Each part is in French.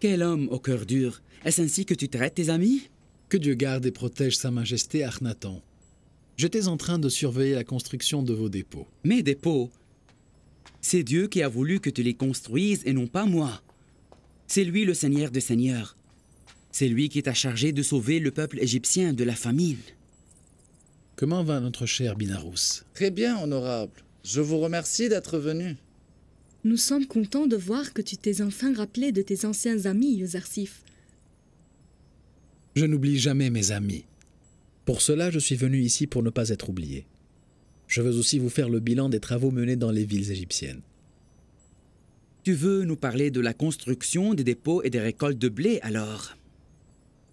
Quel homme au cœur dur! Est-ce ainsi que tu traites tes amis? Que Dieu garde et protège Sa Majesté Akhenaton. J'étais en train de surveiller la construction de vos dépôts. Mes dépôts? C'est Dieu qui a voulu que tu les construises et non pas moi. C'est lui le Seigneur des Seigneurs. C'est lui qui t'a chargé de sauver le peuple égyptien de la famine. Comment va notre cher Binarous? Très bien, honorable. Je vous remercie d'être venu. Nous sommes contents de voir que tu t'es enfin rappelé de tes anciens amis, Yuzarsif. Je n'oublie jamais mes amis. Pour cela, je suis venu ici pour ne pas être oublié. Je veux aussi vous faire le bilan des travaux menés dans les villes égyptiennes. Tu veux nous parler de la construction des dépôts et des récoltes de blé, alors?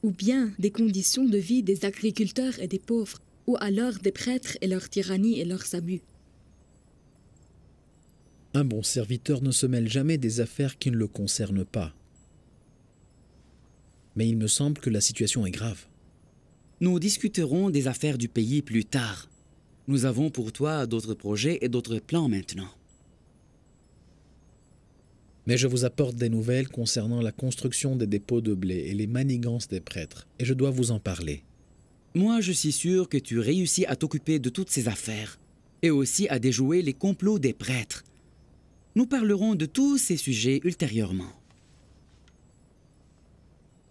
Ou bien des conditions de vie des agriculteurs et des pauvres, ou alors des prêtres et leur tyrannie et leurs abus. Un bon serviteur ne se mêle jamais des affaires qui ne le concernent pas. Mais il me semble que la situation est grave. Nous discuterons des affaires du pays plus tard. Nous avons pour toi d'autres projets et d'autres plans maintenant. Mais je vous apporte des nouvelles concernant la construction des dépôts de blé et les manigances des prêtres, et je dois vous en parler. Moi, je suis sûr que tu réussis à t'occuper de toutes ces affaires, et aussi à déjouer les complots des prêtres. Nous parlerons de tous ces sujets ultérieurement.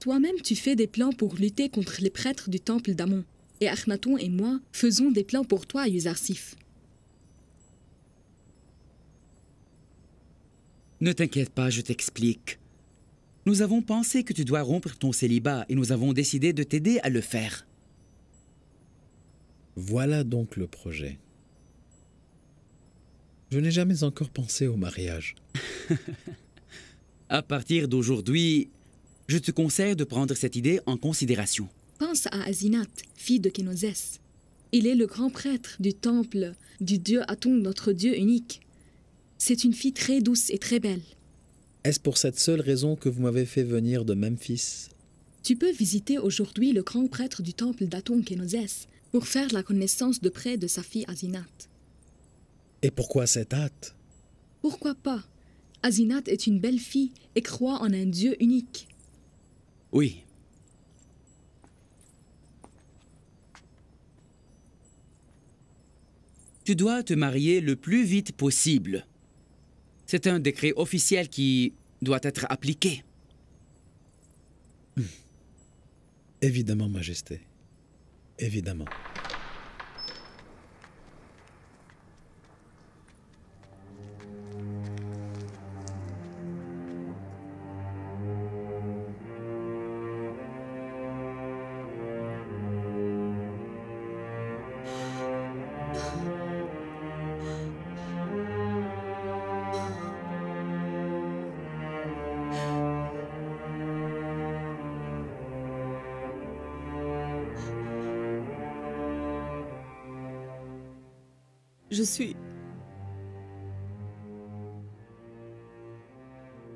Toi-même, tu fais des plans pour lutter contre les prêtres du temple d'Amon. Et Akhenaton et moi faisons des plans pour toi, Yuzarsif. Ne t'inquiète pas, je t'explique. Nous avons pensé que tu dois rompre ton célibat et nous avons décidé de t'aider à le faire. Voilà donc le projet. Je n'ai jamais encore pensé au mariage. À partir d'aujourd'hui, je te conseille de prendre cette idée en considération. Pense à Asinat, fille de Kénozès. Il est le grand prêtre du temple du dieu Aton, notre dieu unique. C'est une fille très douce et très belle. Est-ce pour cette seule raison que vous m'avez fait venir de Memphis? Tu peux visiter aujourd'hui le grand prêtre du temple d'Aton, Kénozès, pour faire la connaissance de près de sa fille Asinat. Et pourquoi cette hâte? Pourquoi pas? Asinat est une belle fille et croit en un dieu unique. Oui. Tu dois te marier le plus vite possible. C'est un décret officiel qui doit être appliqué. Évidemment, Majesté. Évidemment.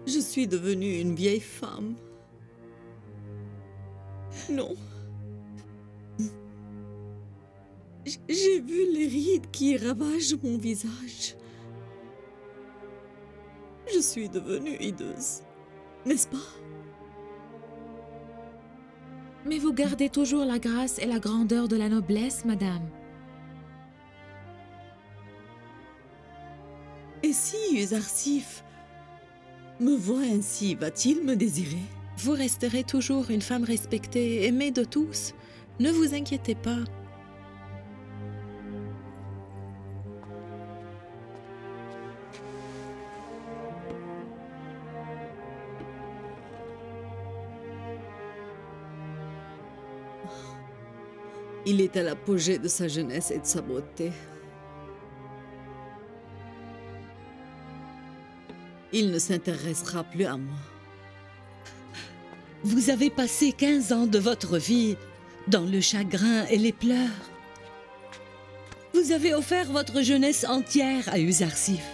Je suis devenue une vieille femme. Non. J'ai vu les rides qui ravagent mon visage. Je suis devenue hideuse, n'est-ce pas? Mais vous gardez toujours la grâce et la grandeur de la noblesse, madame. Et si Yuzarsif me voit ainsi, va-t-il me désirer? Vous resterez toujours une femme respectée, aimée de tous. Ne vous inquiétez pas. Il est à l'apogée de sa jeunesse et de sa beauté. Il ne s'intéressera plus à moi. Vous avez passé 15 ans de votre vie dans le chagrin et les pleurs. Vous avez offert votre jeunesse entière à Yuzarsif.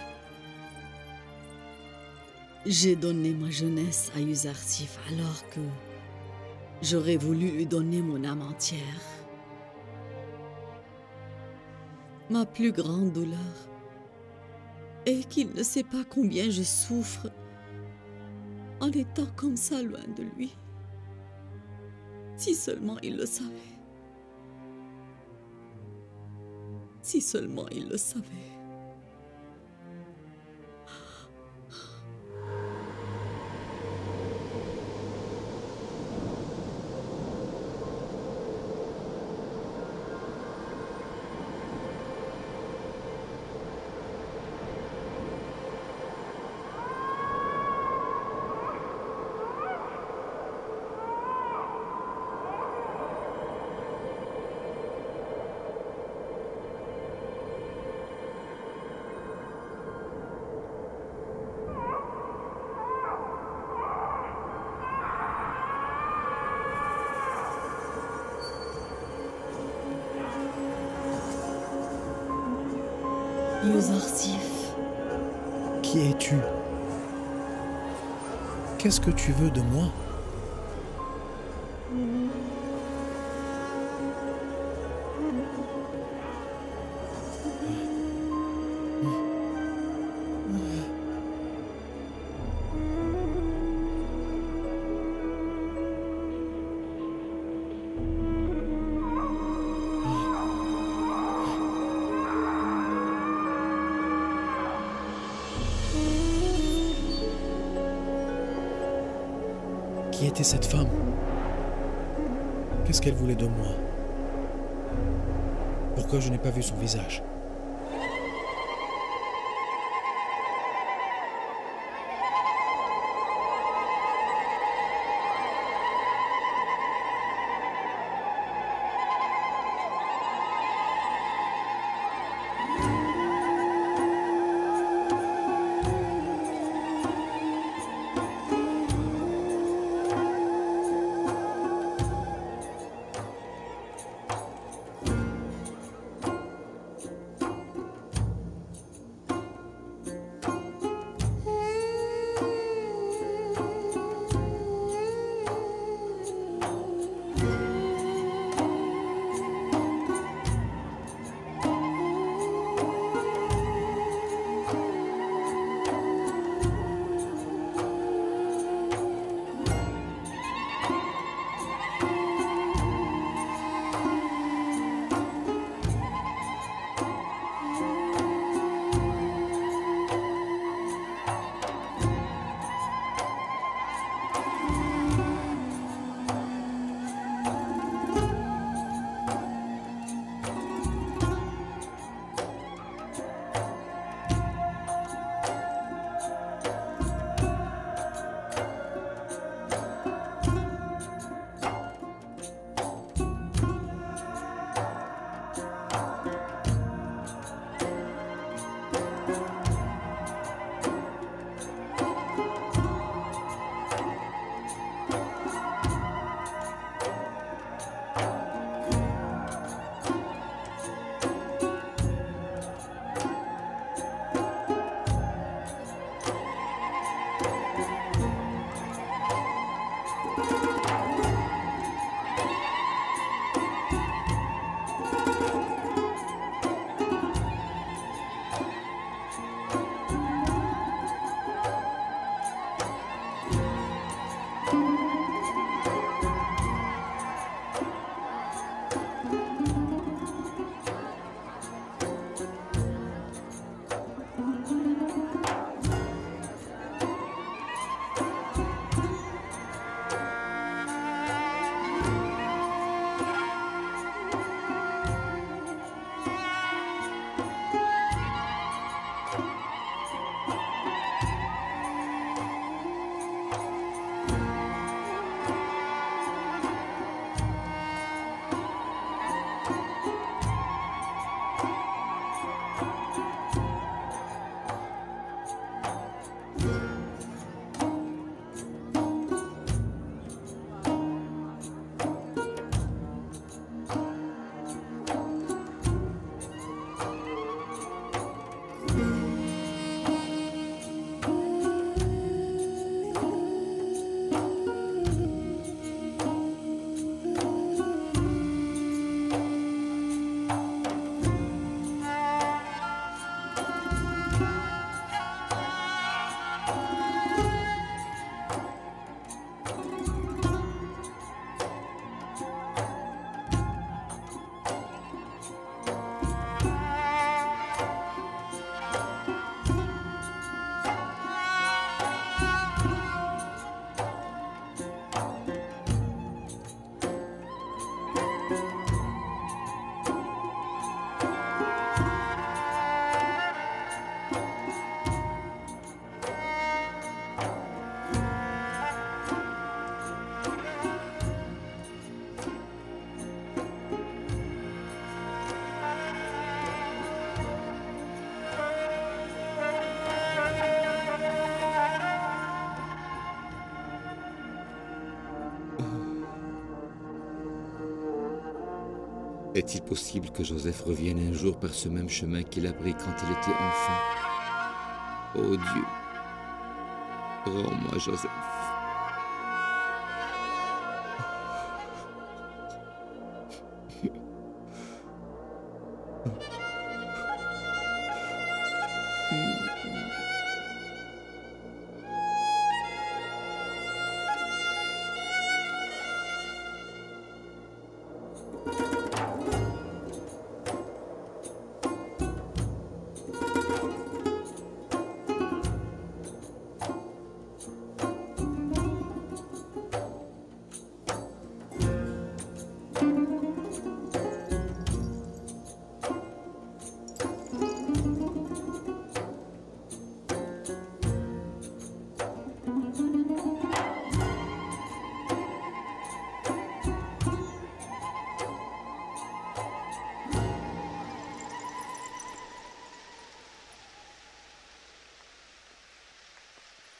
J'ai donné ma jeunesse à Yuzarsif alors que j'aurais voulu lui donner mon âme entière. Ma plus grande douleur est qu'il ne sait pas combien je souffre en étant comme ça loin de lui. Si seulement il le savait. Si seulement il le savait. Yuzarsif, Qui es-tu? Qu'est-ce que tu veux de moi? Qui était cette femme? Qu'est-ce qu'elle voulait de moi? Pourquoi je n'ai pas vu son visage? Est-il possible que Joseph revienne un jour par ce même chemin qu'il a pris quand il était enfant? Oh Dieu, rends-moi Joseph.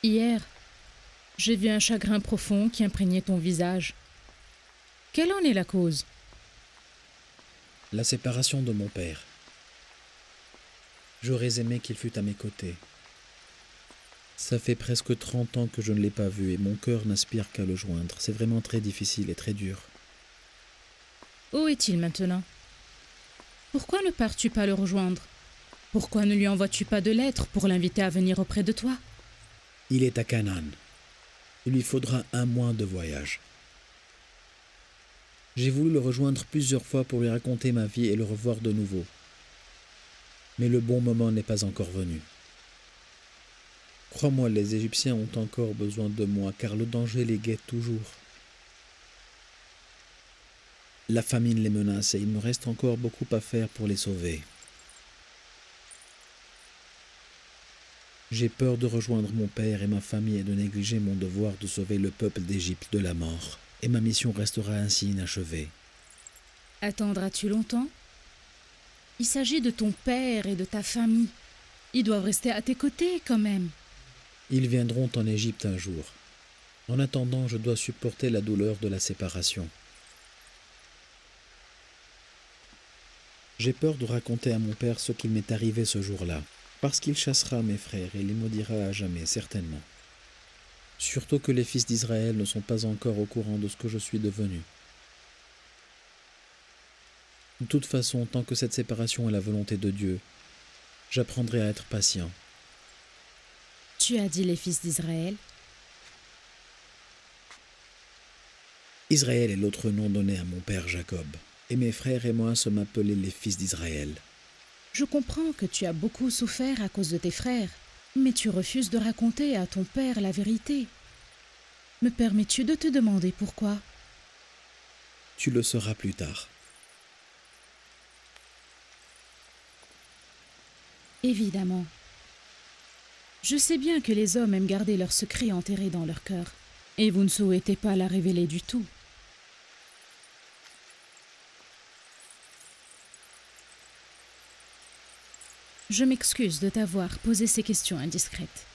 Hier, j'ai vu un chagrin profond qui imprégnait ton visage. Quelle en est la cause? La séparation de mon père. J'aurais aimé qu'il fût à mes côtés. Ça fait presque 30 ans que je ne l'ai pas vu et mon cœur n'aspire qu'à le joindre. C'est vraiment très difficile et très dur. Où est-il maintenant? Pourquoi ne pars-tu pas le rejoindre? Pourquoi ne lui envoies-tu pas de lettres pour l'inviter à venir auprès de toi? Il est à Canaan. Il lui faudra 1 mois de voyage. J'ai voulu le rejoindre plusieurs fois pour lui raconter ma vie et le revoir de nouveau. Mais le bon moment n'est pas encore venu. Crois-moi, les Égyptiens ont encore besoin de moi, car le danger les guette toujours. La famine les menace et il me reste encore beaucoup à faire pour les sauver. J'ai peur de rejoindre mon père et ma famille et de négliger mon devoir de sauver le peuple d'Égypte de la mort, et ma mission restera ainsi inachevée. Attendras-tu longtemps? Il s'agit de ton père et de ta famille. Ils doivent rester à tes côtés quand même. Ils viendront en Égypte un jour. En attendant, je dois supporter la douleur de la séparation. J'ai peur de raconter à mon père ce qu'il m'est arrivé ce jour-là, parce qu'il chassera mes frères et les maudira à jamais, certainement. Surtout que les fils d'Israël ne sont pas encore au courant de ce que je suis devenu. De toute façon, tant que cette séparation est la volonté de Dieu, j'apprendrai à être patient. Tu as dit les fils d'Israël? Israël est l'autre nom donné à mon père Jacob, et mes frères et moi sommes appelés les fils d'Israël. Je comprends que tu as beaucoup souffert à cause de tes frères, mais tu refuses de raconter à ton père la vérité. Me permets-tu de te demander pourquoi? Tu le sauras plus tard. Évidemment. Je sais bien que les hommes aiment garder leurs secrets enterrés dans leur cœur, et vous ne souhaitez pas la révéler du tout. Je m'excuse de t'avoir posé ces questions indiscrètes.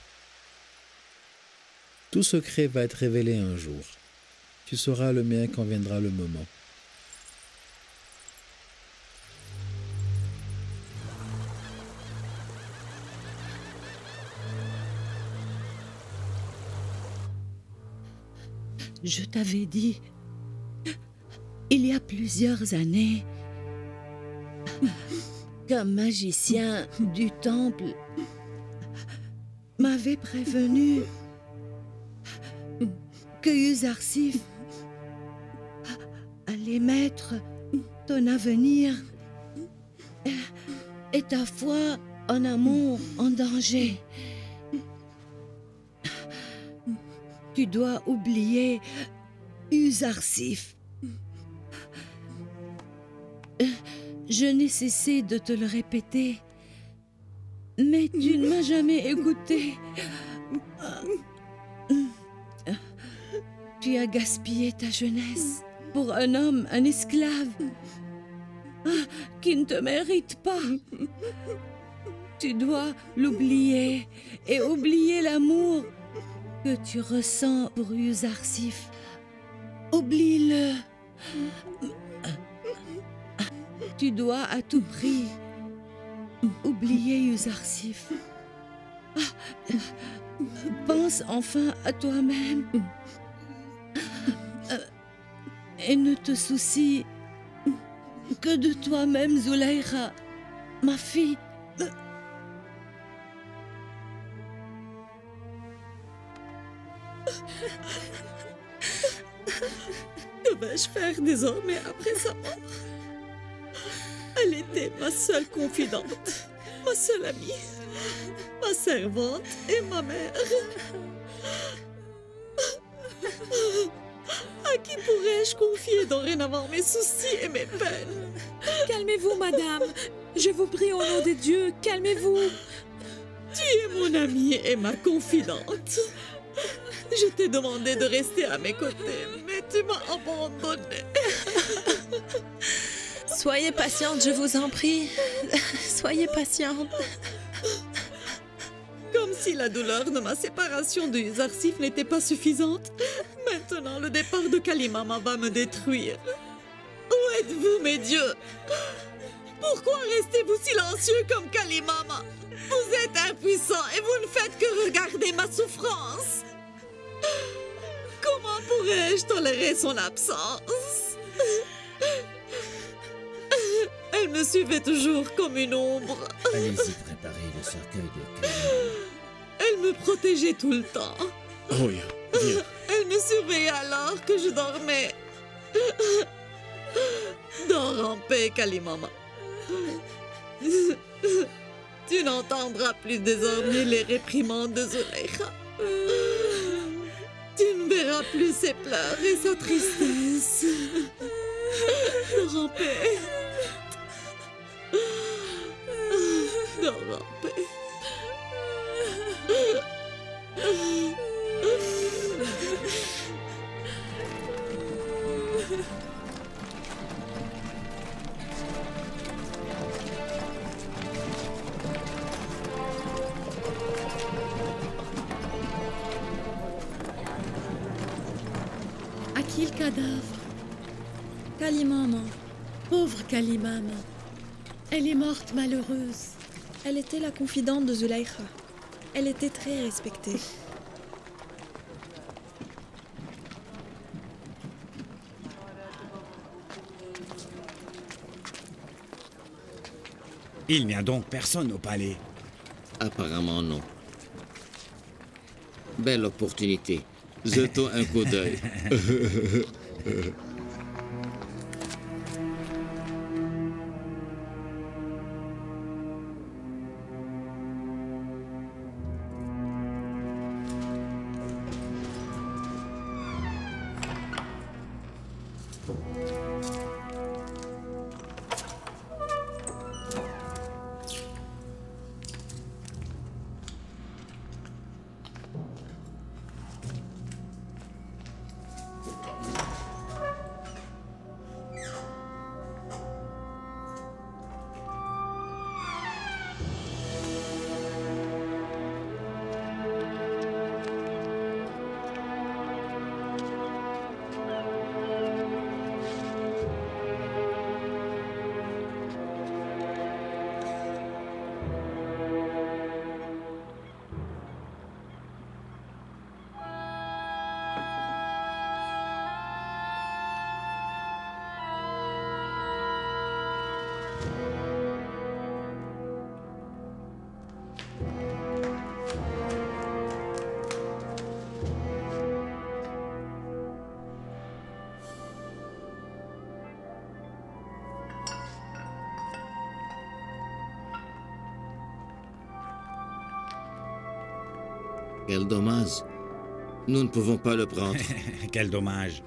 Tout secret va être révélé un jour. Tu sauras le mien quand viendra le moment. Je t'avais dit, il y a plusieurs années, qu'un magicien du temple m'avait prévenu que Uzarsif allait mettre ton avenir et ta foi en amour en danger. Tu dois oublier Uzarsif. Je n'ai cessé de te le répéter, mais tu ne m'as jamais écouté. Tu as gaspillé ta jeunesse pour un homme, un esclave, qui ne te mérite pas. Tu dois l'oublier et oublier l'amour que tu ressens pour Uzarsif. Oublie-le. tu dois à tout prix oublier Yuzarsif. Pense enfin à toi-même. Et ne te soucie que de toi-même, Zulaïra, ma fille. Que vais-je faire désormais après sa mort? Elle était ma seule confidente, ma seule amie, ma servante et ma mère. À qui pourrais-je confier dorénavant mes soucis et mes peines? Calmez-vous, madame. Je vous prie au nom de Dieu, calmez-vous. Tu es mon amie et ma confidente. Je t'ai demandé de rester à mes côtés, mais tu m'as abandonnée. Soyez patiente, je vous en prie. Soyez patiente. Comme si la douleur de ma séparation de Yuzarsif n'était pas suffisante, maintenant le départ de Kalimama va me détruire. Où êtes-vous, mes dieux? Pourquoi restez-vous silencieux comme Kalimama? Vous êtes impuissant et vous ne faites que regarder ma souffrance. Comment pourrais-je tolérer son absence? Elle me suivait toujours comme une ombre. Allez-y préparer le cercueil de Kalimama. Elle me protégeait tout le temps. Roya, viens. Elle me surveillait alors que je dormais. Dors en paix, Kalimama. Tu n'entendras plus désormais les réprimandes de Zulaïra. Tu ne verras plus ses pleurs et sa tristesse. Dors en paix. Dors en paix. À qui le cadavre? Kalimama. Pauvre Kalimama. Elle est morte malheureuse. Elle était la confidente de Zulaïra. Elle était très respectée. Il n'y a donc personne au palais. Apparemment non. Belle opportunité. Jetons un coup d'œil. Quel dommage. Nous ne pouvons pas le prendre. Quel dommage.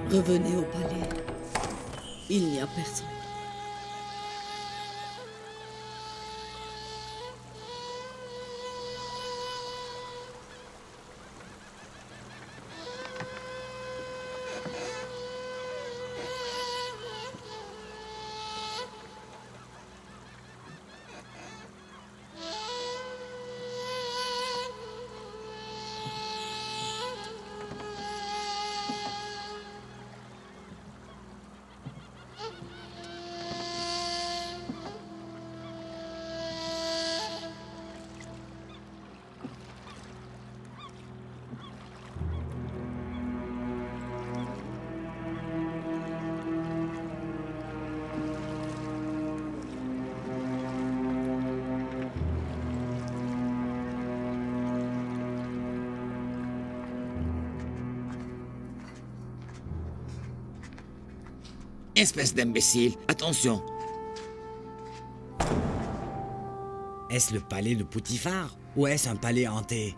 Revenez au palais. Il n'y a personne. Espèce d'imbécile, attention. Est-ce le palais de Poutifar ou est-ce un palais hanté?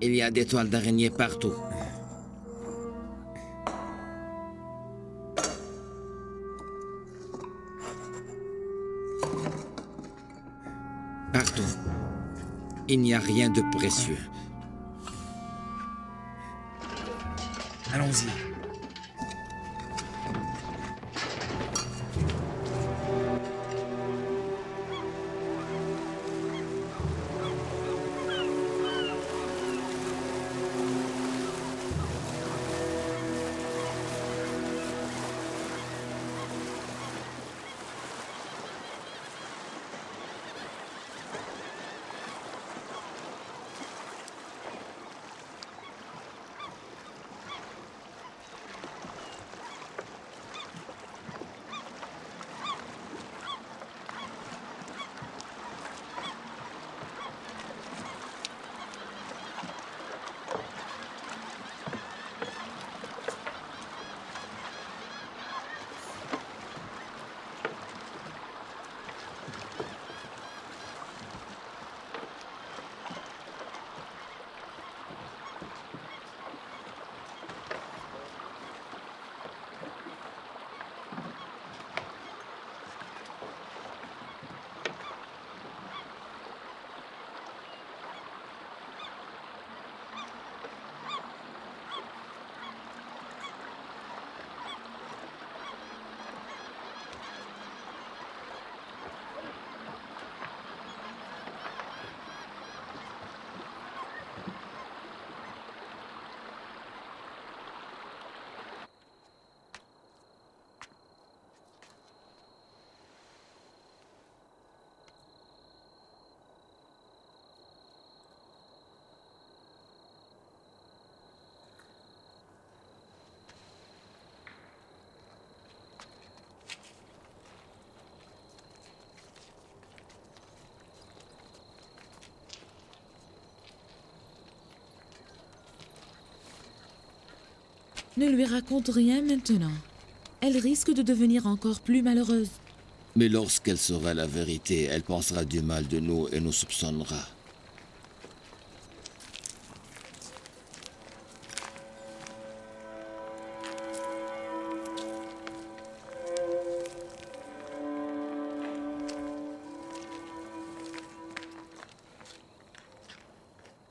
Il y a des toiles d'araignée partout. Partout. Il n'y a rien de précieux. Allons-y. Ne lui raconte rien maintenant. Elle risque de devenir encore plus malheureuse. Mais lorsqu'elle saura la vérité, elle pensera du mal de nous et nous soupçonnera.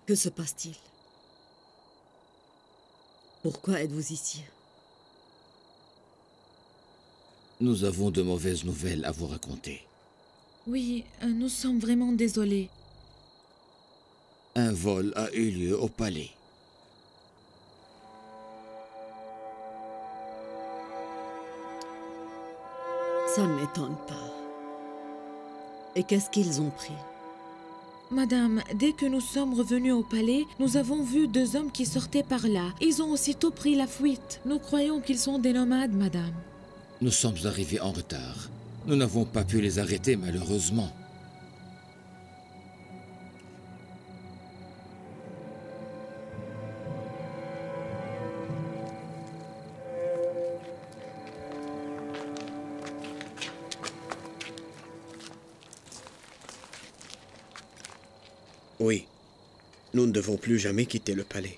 Que se passe-t-il? Pourquoi êtes-vous ici? Nous avons de mauvaises nouvelles à vous raconter. Oui, nous sommes vraiment désolés. Un vol a eu lieu au palais. Ça ne m'étonne pas. Et qu'est-ce qu'ils ont pris? Madame, dès que nous sommes revenus au palais, nous avons vu deux hommes qui sortaient par là. Ils ont aussitôt pris la fuite. Nous croyons qu'ils sont des nomades, madame. Nous sommes arrivés en retard. Nous n'avons pas pu les arrêter, malheureusement. Oui, nous ne devons plus jamais quitter le palais.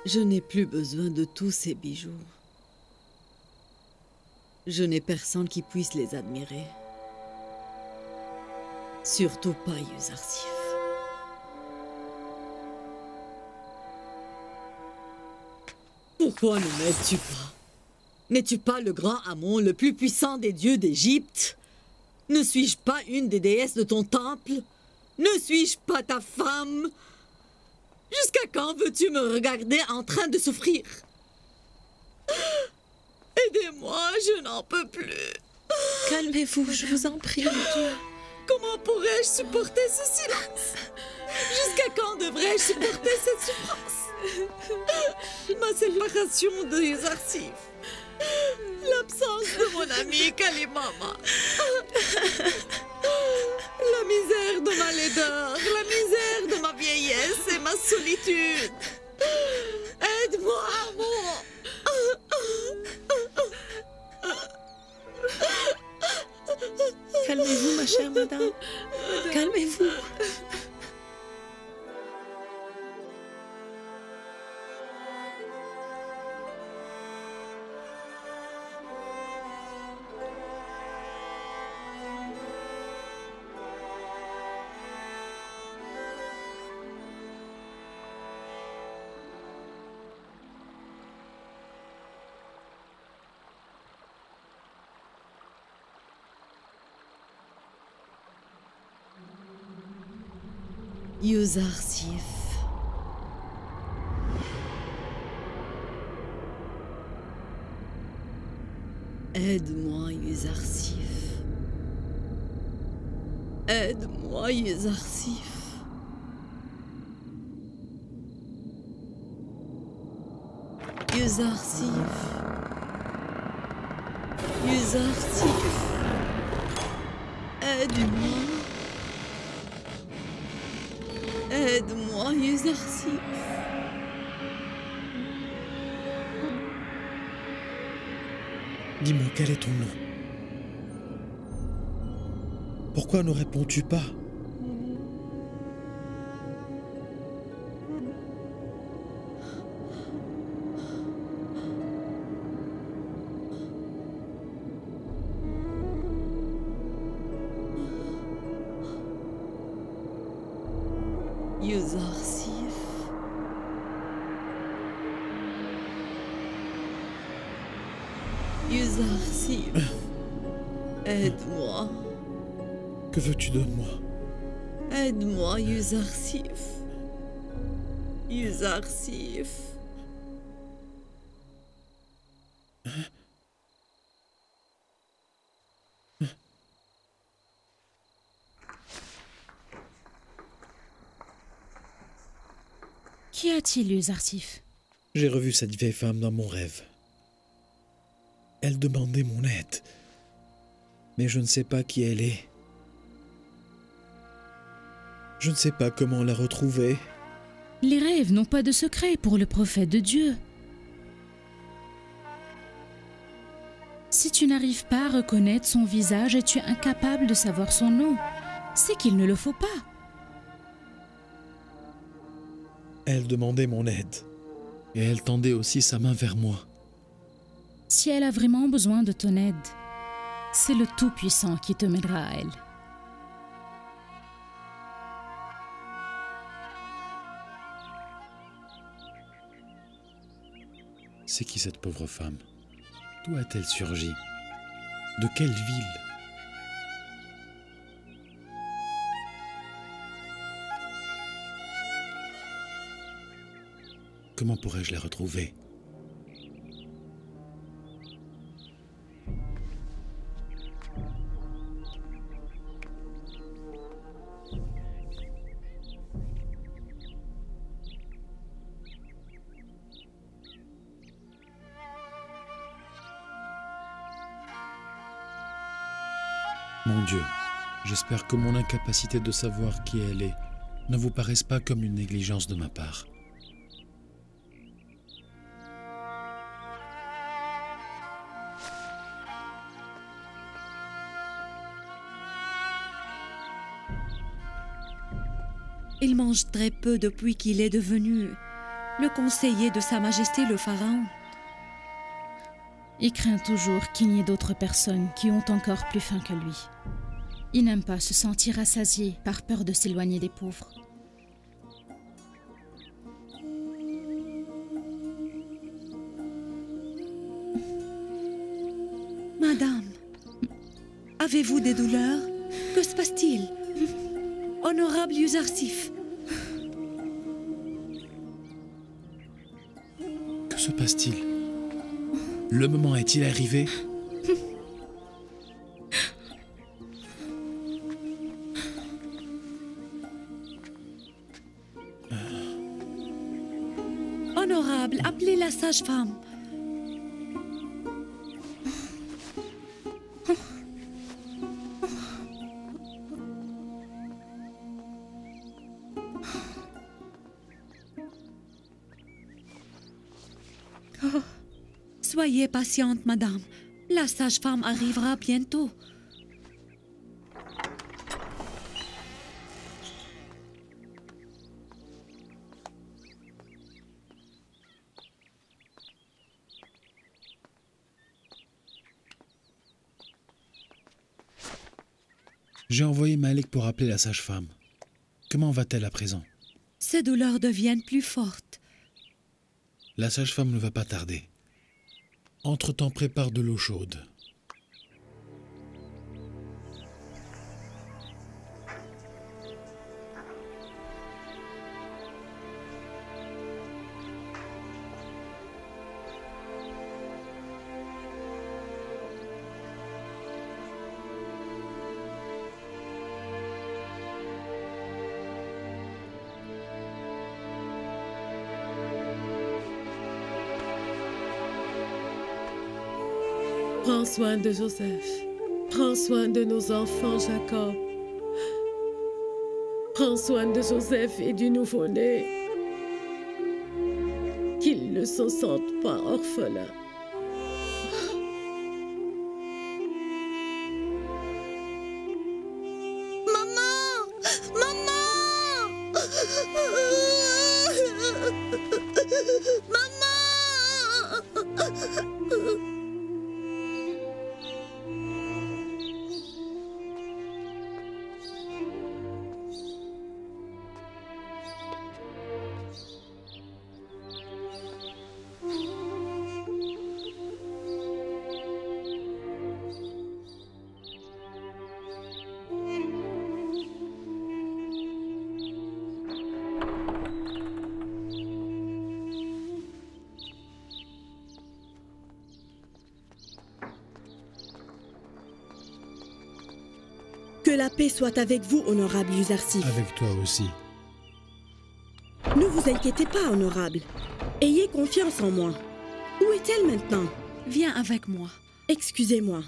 Je n'ai plus besoin de tous ces bijoux. Je n'ai personne qui puisse les admirer. Surtout pas Yuzarsif. Pourquoi ne m'aides-tu pas? N'es-tu pas le grand Amon, le plus puissant des dieux d'Égypte? Ne suis-je pas une des déesses de ton temple? Ne suis-je pas ta femme? Jusqu'à quand veux-tu me regarder en train de souffrir? Aidez-moi, je n'en peux plus. Calmez-vous, je vous en prie, mon Dieu. Comment pourrais-je supporter ce silence? Jusqu'à quand devrais-je supporter cette souffrance? Ma séparation de Yuzarsif. L'absence de mon ami Kalimama. La misère de ma laideur, la misère de ma vieillesse et ma solitude. Aide-moi, amour. Calmez-vous, ma chère madame. Calmez-vous. Yuzarsif. Aide-moi, Yuzarsif. Aide-moi, Yuzarsif. Yuzarsif. Yuzarsif. Aide-moi. Aide-moi, Yuzarsif. Dis-moi, quel est ton nom? Pourquoi ne réponds-tu pas? Yuzarsif. Yuzarsif. Aide-moi. Que veux-tu de moi? Aide-moi, Yuzarsif. Yuzarsif. Qu'y a-t-il, Yuzarsif? J'ai revu cette vieille femme dans mon rêve. Elle demandait mon aide. Mais je ne sais pas qui elle est. Je ne sais pas comment la retrouver. Les rêves n'ont pas de secret pour le prophète de Dieu. Si tu n'arrives pas à reconnaître son visage et tu es incapable de savoir son nom, c'est qu'il ne le faut pas. Elle demandait mon aide. Et elle tendait aussi sa main vers moi. Si elle a vraiment besoin de ton aide, c'est le Tout-Puissant qui te mènera à elle. C'est qui cette pauvre femme? D'où a-t-elle surgi? De quelle ville? Comment pourrais-je la retrouver? Mon Dieu, j'espère que mon incapacité de savoir qui elle est ne vous paraisse pas comme une négligence de ma part. Il mange très peu depuis qu'il est devenu le conseiller de Sa Majesté le Pharaon. Il craint toujours qu'il n'y ait d'autres personnes qui ont encore plus faim que lui. Il n'aime pas se sentir rassasié par peur de s'éloigner des pauvres. Madame, avez-vous des douleurs? Que se passe-t-il? Honorable Yuzarsif. Que se passe-t-il? Le moment est-il arrivé? Honorable, appelez la sage-femme. Soyez patiente, madame. La sage-femme arrivera bientôt. J'ai envoyé Malik pour appeler la sage-femme. Comment va-t-elle à présent? Ses douleurs deviennent plus fortes. La sage-femme ne va pas tarder. Entre-temps, prépare de l'eau chaude. Prends soin de Joseph. Prends soin de nos enfants, Jacob. Prends soin de Joseph et du nouveau-né. Qu'ils ne se sentent pas orphelins. Que la paix soit avec vous, honorable Yuzarsif. Avec toi aussi. Ne vous inquiétez pas, honorable. Ayez confiance en moi. Où est-elle maintenant? Viens avec moi. Excusez-moi.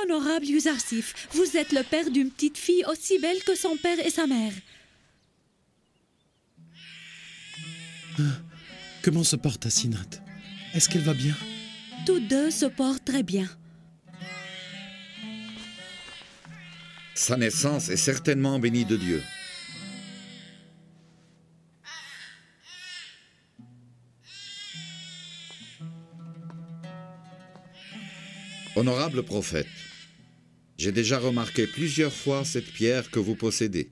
Honorable Yuzarsif, vous êtes le père d'une petite fille aussi belle que son père et sa mère. Comment se porte Asinat? Est-ce qu'elle va bien? Tous deux se portent très bien. Sa naissance est certainement bénie de Dieu. Honorable prophète, j'ai déjà remarqué plusieurs fois cette pierre que vous possédez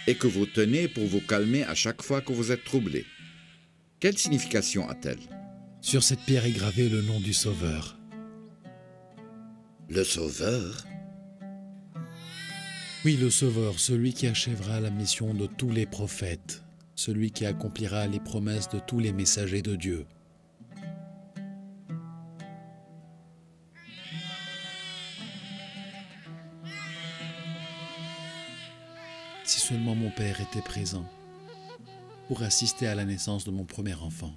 et que vous tenez pour vous calmer à chaque fois que vous êtes troublé. Quelle signification a-t-elle? Sur cette pierre est gravé le nom du Sauveur. Le Sauveur? Oui, le Sauveur, celui qui achèvera la mission de tous les prophètes, celui qui accomplira les promesses de tous les messagers de Dieu. Si seulement mon père était présent pour assister à la naissance de mon premier enfant.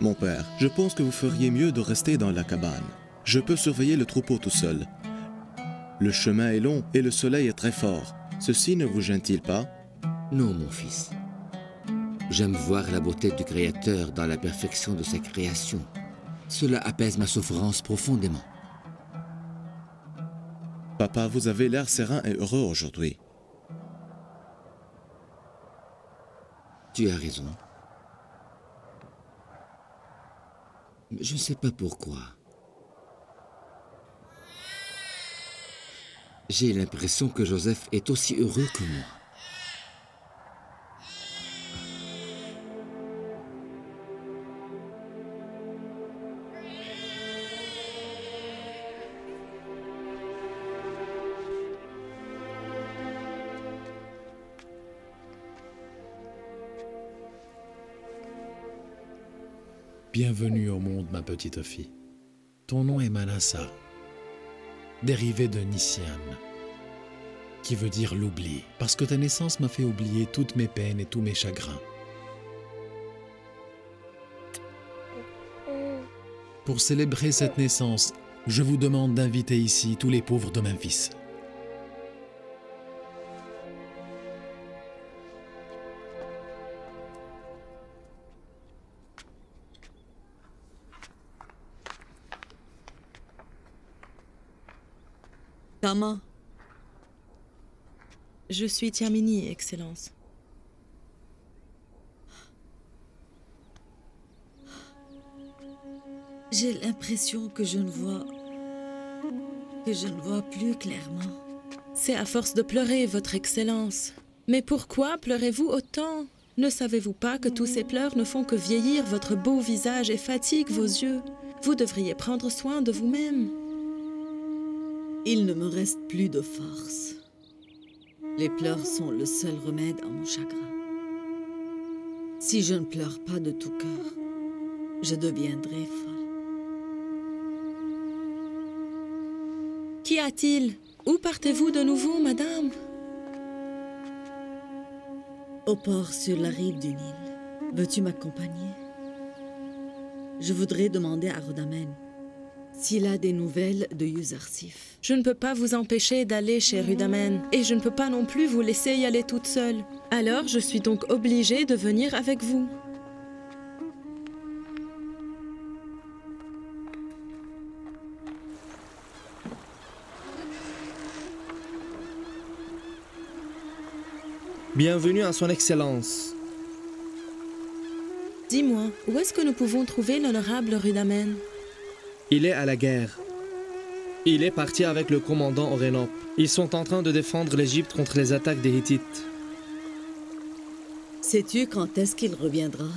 Mon père, je pense que vous feriez mieux de rester dans la cabane. Je peux surveiller le troupeau tout seul. Le chemin est long et le soleil est très fort. Ceci ne vous gêne-t-il pas? Non, mon fils. J'aime voir la beauté du Créateur dans la perfection de sa création. Cela apaise ma souffrance profondément. Papa, vous avez l'air serein et heureux aujourd'hui. Tu as raison. Je ne sais pas pourquoi. J'ai l'impression que Joseph est aussi heureux que moi. Bienvenue au monde, ma petite fille. Ton nom est Manasseh, dérivé de Nissian, qui veut dire l'oubli, parce que ta naissance m'a fait oublier toutes mes peines et tous mes chagrins. Pour célébrer cette naissance, je vous demande d'inviter ici tous les pauvres de Memphis. Tama. Je suis Tiamini, Excellence. J'ai l'impression que je ne vois plus clairement. C'est à force de pleurer, Votre Excellence. Mais pourquoi pleurez-vous autant? Ne savez-vous pas que tous ces pleurs ne font que vieillir votre beau visage et fatiguent vos yeux? Vous devriez prendre soin de vous-même. Il ne me reste plus de force. Les pleurs sont le seul remède à mon chagrin. Si je ne pleure pas de tout cœur, je deviendrai folle. Qu'y a-t-il? Où partez-vous de nouveau, madame? Au port sur la rive du Nil. Veux-tu m'accompagner? Je voudrais demander à Rhudamen s'il a des nouvelles de Yuzarsif. Je ne peux pas vous empêcher d'aller chez Rhudamen, et je ne peux pas non plus vous laisser y aller toute seule. Alors je suis donc obligée de venir avec vous. Bienvenue à son Excellence. Dis-moi, où est-ce que nous pouvons trouver l'honorable Rhudamen? Il est à la guerre. Il est parti avec le commandant Orénop. Ils sont en train de défendre l'Égypte contre les attaques des Hittites. Sais-tu quand est-ce qu'il reviendra?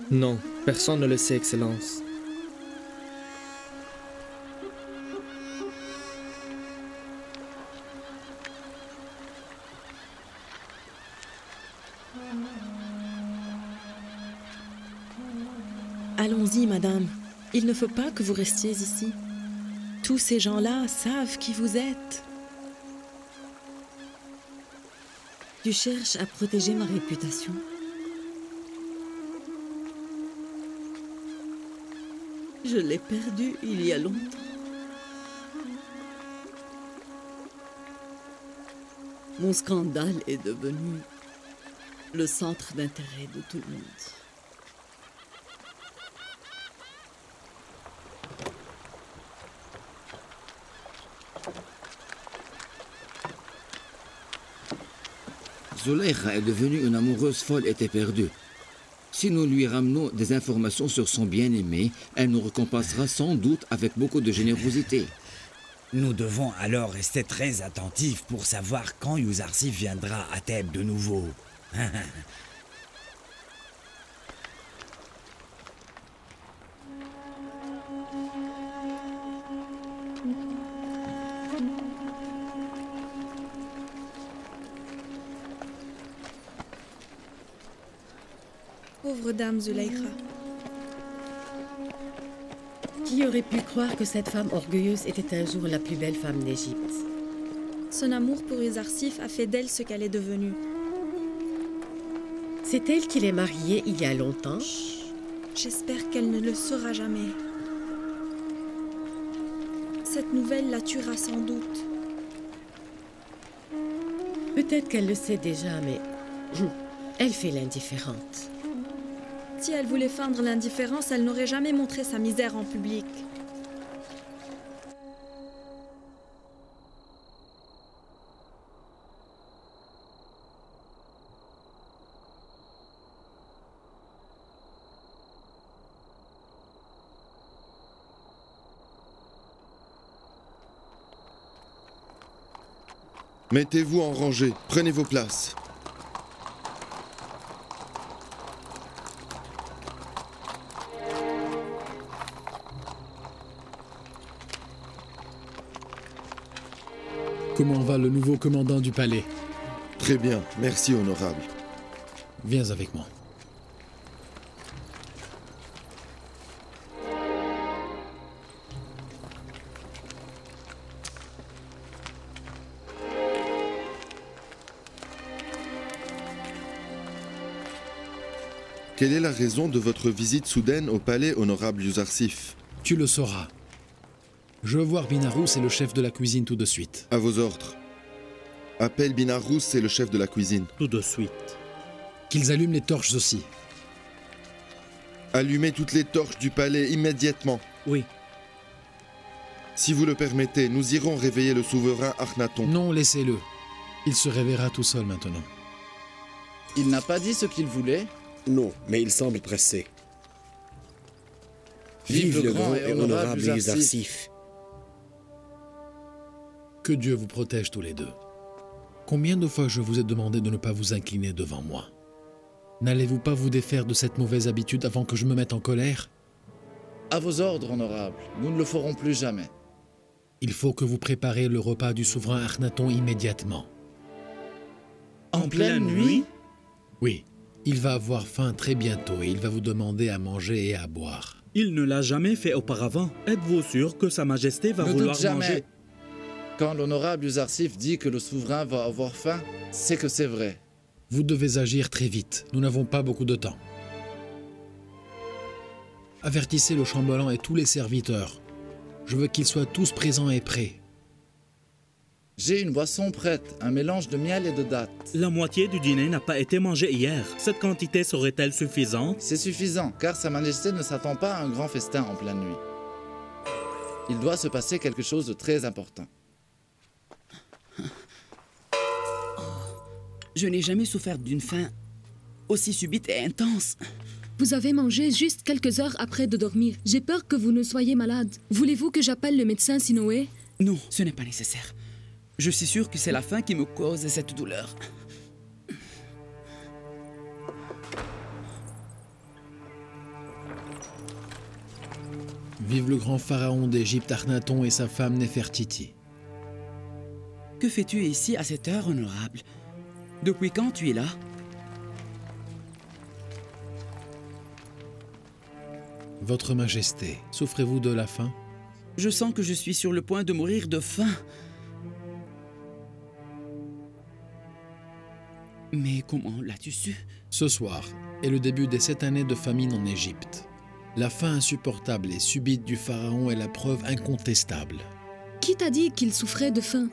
Non, personne ne le sait, Excellence. Allons-y, madame. Il ne faut pas que vous restiez ici. Tous ces gens-là savent qui vous êtes. Tu cherches à protéger ma réputation? Je l'ai perdue il y a longtemps. Mon scandale est devenu le centre d'intérêt de tout le monde. Zulaykha est devenue une amoureuse folle et éperdue. Si nous lui ramenons des informations sur son bien-aimé, elle nous récompensera sans doute avec beaucoup de générosité. Nous devons alors rester très attentifs pour savoir quand Yuzarsif viendra à Thèbes de nouveau. Pauvre dame Zulaïkha. Qui aurait pu croire que cette femme orgueilleuse était un jour la plus belle femme d'Égypte? Son amour pour Yuzarsif a fait d'elle ce qu'elle est devenue. C'est elle qui l'est mariée il y a longtemps? J'espère qu'elle ne le saura jamais. Cette nouvelle la tuera sans doute. Peut-être qu'elle le sait déjà, mais elle fait l'indifférente. Si elle voulait feindre l'indifférence, elle n'aurait jamais montré sa misère en public. Mettez-vous en rangée, prenez vos places. Comment va le nouveau commandant du palais? Très bien, merci honorable. Viens avec moi. Quelle est la raison de votre visite soudaine au palais, honorable Yuzarsif? Tu le sauras. Je veux voir Binarous et le chef de la cuisine tout de suite. À vos ordres. Appelle Binarous et le chef de la cuisine. Tout de suite. Qu'ils allument les torches aussi. Allumez toutes les torches du palais immédiatement. Oui. Si vous le permettez, nous irons réveiller le souverain Akhenaton. Non, laissez-le. Il se réveillera tout seul maintenant. Il n'a pas dit ce qu'il voulait? Non, mais il semble pressé. Vive le grand et honorable Yuzarsif. Que Dieu vous protège tous les deux. Combien de fois je vous ai demandé de ne pas vous incliner devant moi? N'allez-vous pas vous défaire de cette mauvaise habitude avant que je me mette en colère? À vos ordres, honorable. Nous ne le ferons plus jamais. Il faut que vous préparez le repas du souverain Akhenaton immédiatement. En pleine nuit? Oui. Il va avoir faim très bientôt et il va vous demander à manger et à boire. Il ne l'a jamais fait auparavant. Êtes-vous sûr que Sa Majesté va vouloir manger? Quand l'honorable Yuzarsif dit que le souverain va avoir faim, c'est que c'est vrai. Vous devez agir très vite. Nous n'avons pas beaucoup de temps. Avertissez le chambellan et tous les serviteurs. Je veux qu'ils soient tous présents et prêts. J'ai une boisson prête, un mélange de miel et de dattes. La moitié du dîner n'a pas été mangée hier. Cette quantité serait-elle suffisante? C'est suffisant, car Sa Majesté ne s'attend pas à un grand festin en pleine nuit. Il doit se passer quelque chose de très important. Je n'ai jamais souffert d'une faim aussi subite et intense. Vous avez mangé juste quelques heures après de dormir. J'ai peur que vous ne soyez malade. Voulez-vous que j'appelle le médecin Sinoé? Non, ce n'est pas nécessaire. Je suis sûr que c'est la faim qui me cause cette douleur. Vive le grand pharaon d'Égypte, Akhenaton, et sa femme Néfertiti. Que fais-tu ici à cette heure, honorable? Depuis quand tu es là? Votre Majesté, souffrez-vous de la faim? Je sens que je suis sur le point de mourir de faim. Mais comment l'as-tu su? Ce soir est le début des 7 années de famine en Égypte. La faim insupportable et subite du pharaon est la preuve incontestable. Qui t'a dit qu'il souffrait de faim?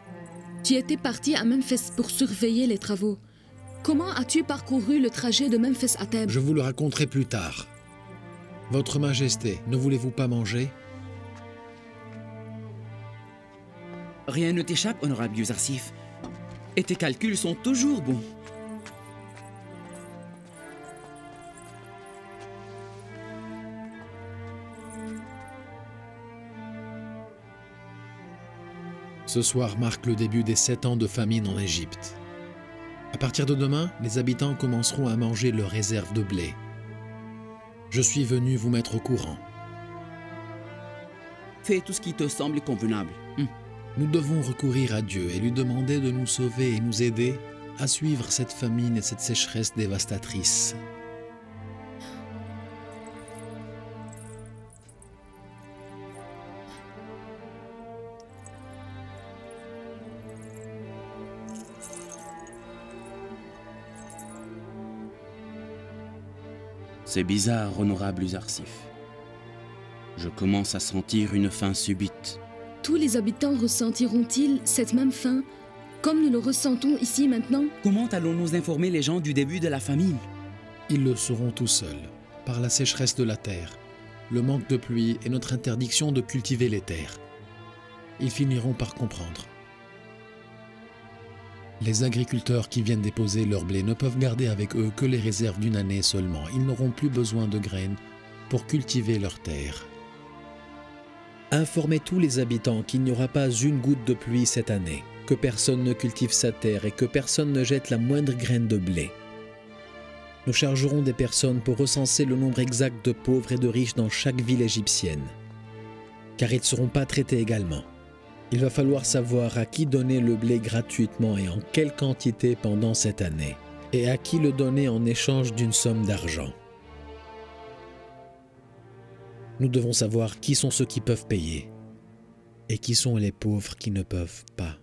Tu étais parti à Memphis pour surveiller les travaux. Comment as-tu parcouru le trajet de Memphis à Thèbes? Je vous le raconterai plus tard. Votre Majesté, ne voulez-vous pas manger? Rien ne t'échappe, honorable Yuzarsif. Et tes calculs sont toujours bons. Ce soir marque le début des 7 ans de famine en Égypte. À partir de demain, les habitants commenceront à manger leurs réserves de blé. Je suis venu vous mettre au courant. Fais tout ce qui te semble convenable. Nous devons recourir à Dieu et lui demander de nous sauver et nous aider à suivre cette famine et cette sécheresse dévastatrice. C'est bizarre, honorable Uzarsif. Je commence à sentir une faim subite. Tous les habitants ressentiront-ils cette même faim, comme nous le ressentons ici maintenant? Comment allons-nous informer les gens du début de la famine? Ils le sauront tout seuls, par la sécheresse de la terre, le manque de pluie et notre interdiction de cultiver les terres. Ils finiront par comprendre. Les agriculteurs qui viennent déposer leur blé ne peuvent garder avec eux que les réserves d'une année seulement. Ils n'auront plus besoin de graines pour cultiver leurs terres. Informez tous les habitants qu'il n'y aura pas une goutte de pluie cette année, que personne ne cultive sa terre et que personne ne jette la moindre graine de blé. Nous chargerons des personnes pour recenser le nombre exact de pauvres et de riches dans chaque ville égyptienne, car ils ne seront pas traités également. Il va falloir savoir à qui donner le blé gratuitement et en quelle quantité pendant cette année, et à qui le donner en échange d'une somme d'argent. Nous devons savoir qui sont ceux qui peuvent payer et qui sont les pauvres qui ne peuvent pas.